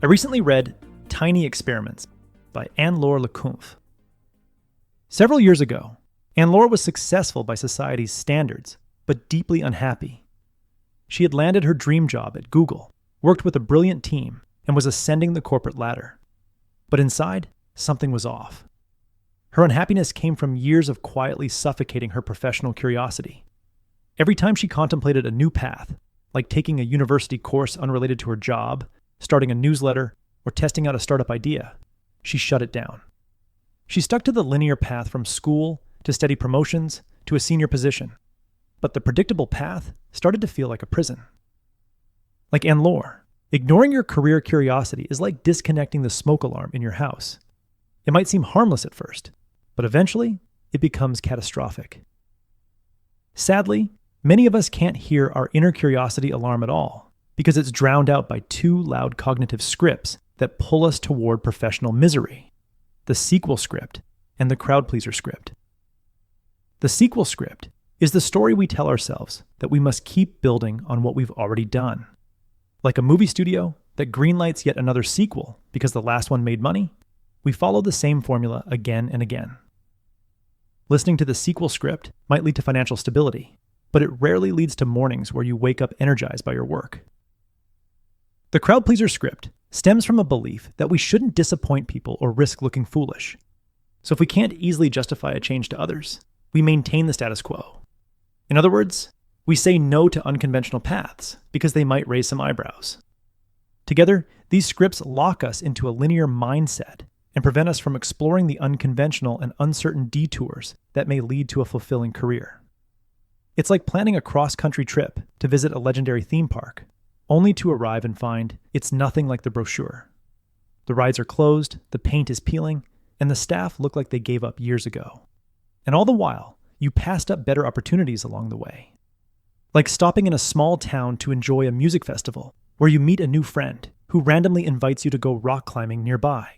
I recently read Tiny Experiments by Anne-Laure Le Cunff. Several years ago, Anne-Laure was successful by society's standards, but deeply unhappy. She had landed her dream job at Google, worked with a brilliant team, and was ascending the corporate ladder. But inside, something was off. Her unhappiness came from years of quietly suffocating her professional curiosity. Every time she contemplated a new path, like taking a university course unrelated to her job, starting a newsletter, or testing out a startup idea, she shut it down. She stuck to the linear path from school to steady promotions to a senior position, but the predictable path started to feel like a prison. Like Anne-Laure, ignoring your career curiosity is like disconnecting the smoke alarm in your house. It might seem harmless at first, but eventually it becomes catastrophic. Sadly, many of us can't hear our inner curiosity alarm at all because it's drowned out by two loud cognitive scripts that pull us toward professional misery: the sequel script and the crowd pleaser script. The sequel script is the story we tell ourselves that we must keep building on what we've already done. Like a movie studio that greenlights yet another sequel because the last one made money, we follow the same formula again and again. Listening to the sequel script might lead to financial stability, but it rarely leads to mornings where you wake up energized by your work. The crowd pleaser script stems from a belief that we shouldn't disappoint people or risk looking foolish. So if we can't easily justify a change to others, we maintain the status quo. In other words, we say no to unconventional paths because they might raise some eyebrows. Together, these scripts lock us into a linear mindset and prevent us from exploring the unconventional and uncertain detours that may lead to a fulfilling career. It's like planning a cross-country trip to visit a legendary theme park, only to arrive and find it's nothing like the brochure. The rides are closed, the paint is peeling, and the staff look like they gave up years ago. And all the while, you passed up better opportunities along the way. Like stopping in a small town to enjoy a music festival where you meet a new friend who randomly invites you to go rock climbing nearby.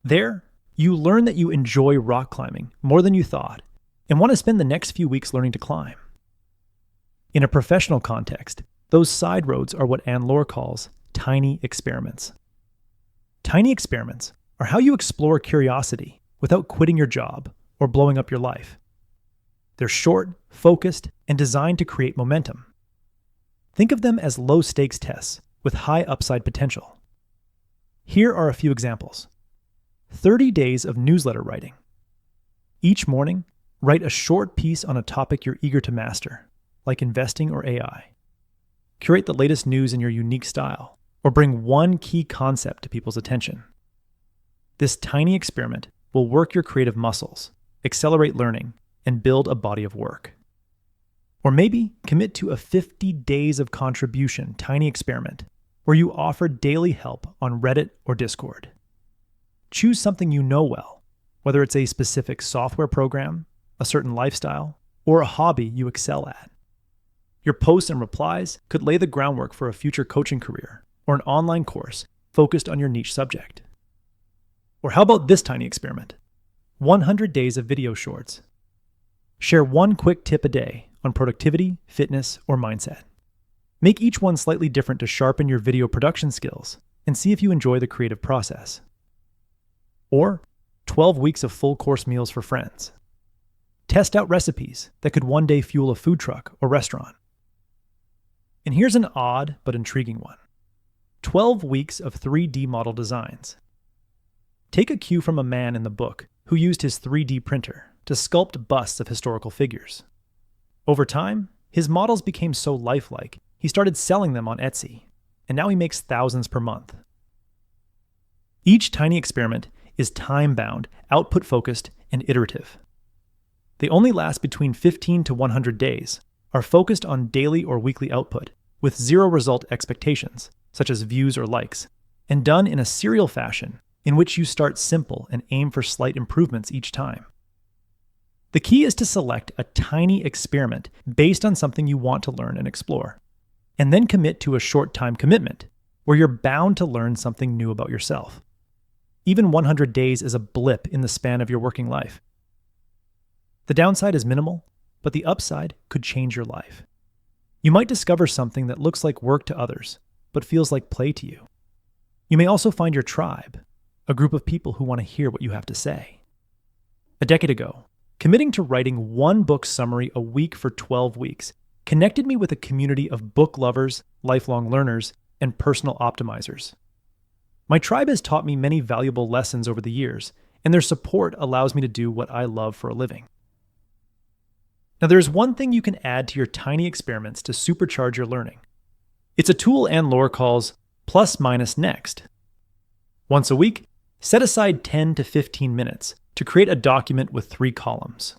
There, you learn that you enjoy rock climbing more than you thought and want to spend the next few weeks learning to climb. In a professional context, those side roads are what Anne-Laure calls tiny experiments. Tiny experiments are how you explore curiosity without quitting your job or blowing up your life. They're short, focused, and designed to create momentum. Think of them as low-stakes tests with high upside potential. Here are a few examples. 30 days of newsletter writing. Each morning, write a short piece on a topic you're eager to master, like investing or AI. Curate the latest news in your unique style, or bring one key concept to people's attention. This tiny experiment will work your creative muscles, accelerate learning, and build a body of work. Or maybe commit to a 50 days of contribution tiny experiment where you offer daily help on Reddit or Discord. Choose something you know well, whether it's a specific software program, a certain lifestyle, or a hobby you excel at. Your posts and replies could lay the groundwork for a future coaching career or an online course focused on your niche subject. Or how about this tiny experiment? 100 days of video shorts. Share one quick tip a day on productivity, fitness, or mindset. Make each one slightly different to sharpen your video production skills and see if you enjoy the creative process. Or 12 weeks of full course meals for friends. Test out recipes that could one day fuel a food truck or restaurant. And here's an odd but intriguing one. 12 weeks of 3D model designs. Take a cue from a man in the book who used his 3D printer to sculpt busts of historical figures. Over time, his models became so lifelike, he started selling them on Etsy, and now he makes thousands per month. Each tiny experiment is time-bound, output-focused, and iterative. They only last between 15 to 100 days, are focused on daily or weekly output, with zero result expectations, such as views or likes, and done in a serial fashion in which you start simple and aim for slight improvements each time. The key is to select a tiny experiment based on something you want to learn and explore, and then commit to a short time commitment where you're bound to learn something new about yourself. Even 100 days is a blip in the span of your working life. The downside is minimal, but the upside could change your life. You might discover something that looks like work to others, but feels like play to you. You may also find your tribe, a group of people who want to hear what you have to say. A decade ago, committing to writing one book summary a week for 12 weeks connected me with a community of book lovers, lifelong learners, and personal optimizers. My tribe has taught me many valuable lessons over the years, and their support allows me to do what I love for a living. Now, there's one thing you can add to your tiny experiments to supercharge your learning. It's a tool Anne-Laure calls plus minus next. Once a week, set aside 10 to 15 minutes to create a document with 3 columns.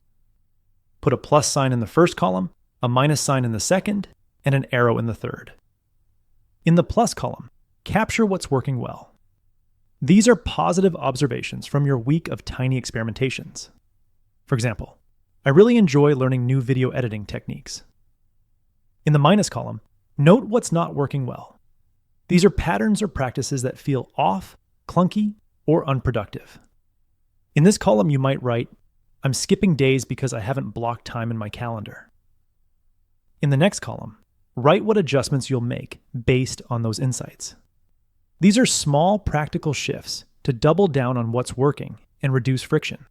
Put a plus sign in the first column, a minus sign in the second, and an arrow in the third. In the plus column, capture what's working well. These are positive observations from your week of tiny experimentations. For example, I really enjoy learning new video editing techniques. In the minus column, note what's not working well. These are patterns or practices that feel off, clunky, or unproductive. In this column, you might write, I'm skipping days because I haven't blocked time in my calendar. In the next column, write what adjustments you'll make based on those insights. These are small, practical shifts to double down on what's working and reduce friction.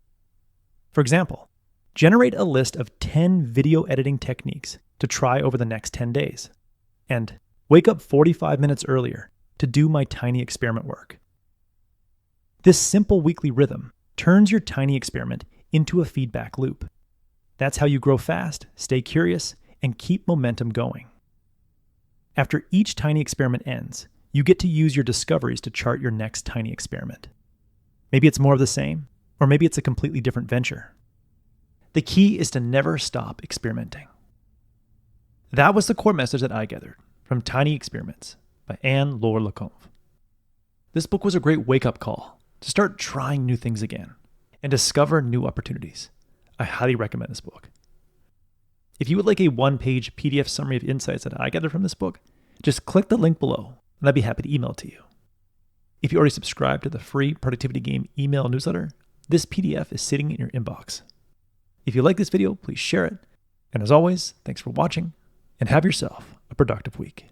For example, generate a list of 10 video editing techniques to try over the next 10 days. And wake up 45 minutes earlier to do my tiny experiment work. This simple weekly rhythm turns your tiny experiment into a feedback loop. That's how you grow fast, stay curious, and keep momentum going. After each tiny experiment ends, you get to use your discoveries to chart your next tiny experiment. Maybe it's more of the same, or maybe it's a completely different venture. The key is to never stop experimenting. That was the core message that I gathered from Tiny Experiments by Anne-Laure Le Cunff. This book was a great wake-up call to start trying new things again and discover new opportunities. I highly recommend this book. If you would like a one-page PDF summary of insights that I gathered from this book, just click the link below and I'd be happy to email it to you. If you already subscribe to the free Productivity Game email newsletter, this PDF is sitting in your inbox. If you like this video, please share it. And as always, thanks for watching and have yourself a productive week.